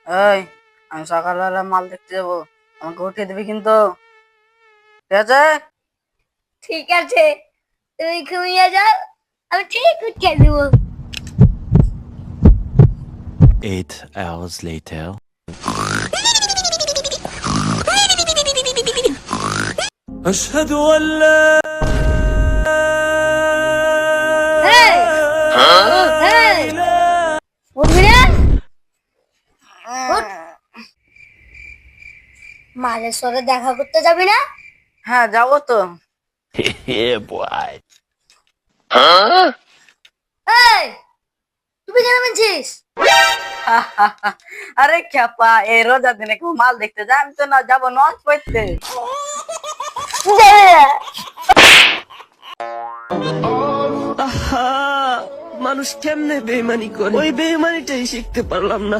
এই, আমি সকালবেলা মাল দেখতে যাবো, আমাকে উঠিয়ে দিবি কিন্তু, ঠিক আছে? ঠিক আছে, তুমি ঘুমিয়ে যাও, আমি ঠিক উঠিয়ে দেবো। 8 hours later. أشهد أن لا এই, এই, উঠবি না? উঠ। মাঝের সরে দেখা করতে যাবি না? হ্যাঁ, যাবো তো। Yeah, boy. এই, তুই কেন বলছিস? আরে খ্যাপা, এই রোজা দিনে কেউ মাল দেখতে যায়? আমি তো না যাবো নজ পড়তে। আহা, মানুষ কেমনে বেইমানি করে, ওই বেইমানিটাই শিখতে পারলাম না।